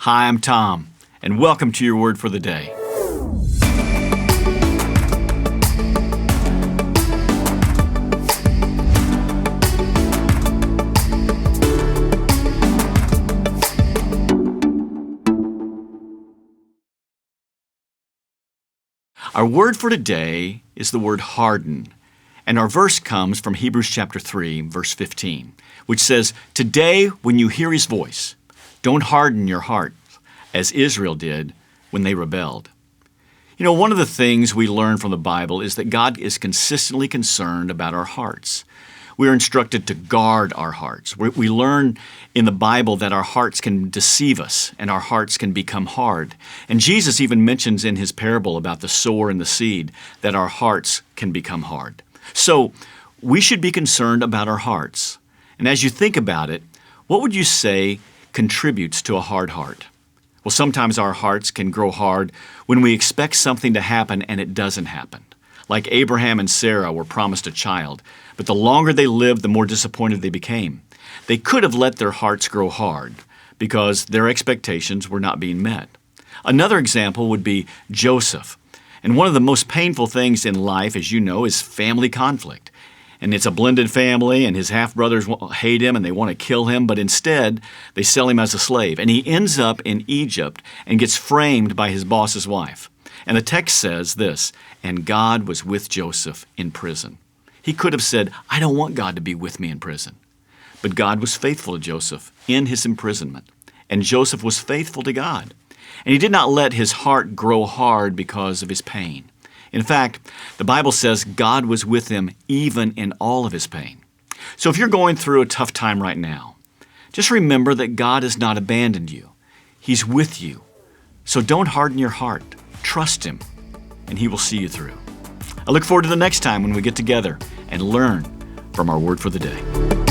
Hi, I'm Tom, and welcome to your Word for the Day. Our word for today is the word harden, and our verse comes from Hebrews chapter 3, verse 15, which says, "Today, when you hear his voice, don't harden your heart, as Israel did when they rebelled." You know, one of the things we learn from the Bible is that God is consistently concerned about our hearts. We are instructed to guard our hearts. We learn in the Bible that our hearts can deceive us and our hearts can become hard. And Jesus even mentions in his parable about the sower and the seed that our hearts can become hard. So we should be concerned about our hearts. And as you think about it, what would you say contributes to a hard heart? Well, sometimes our hearts can grow hard when we expect something to happen and it doesn't happen. Like Abraham and Sarah were promised a child, but the longer they lived, the more disappointed they became. They could have let their hearts grow hard because their expectations were not being met. Another example would be Joseph. And one of the most painful things in life, as you know, is family conflict. And it's a blended family, and his half-brothers hate him and they want to kill him, but instead they sell him as a slave. And he ends up in Egypt and gets framed by his boss's wife. And the text says this, "And God was with Joseph in prison." He could have said, "I don't want God to be with me in prison." But God was faithful to Joseph in his imprisonment. And Joseph was faithful to God. And he did not let his heart grow hard because of his pain. In fact, the Bible says God was with him even in all of his pain. So if you're going through a tough time right now, just remember that God has not abandoned you. He's with you. So don't harden your heart. Trust him, and he will see you through. I look forward to the next time when we get together and learn from our word for the day.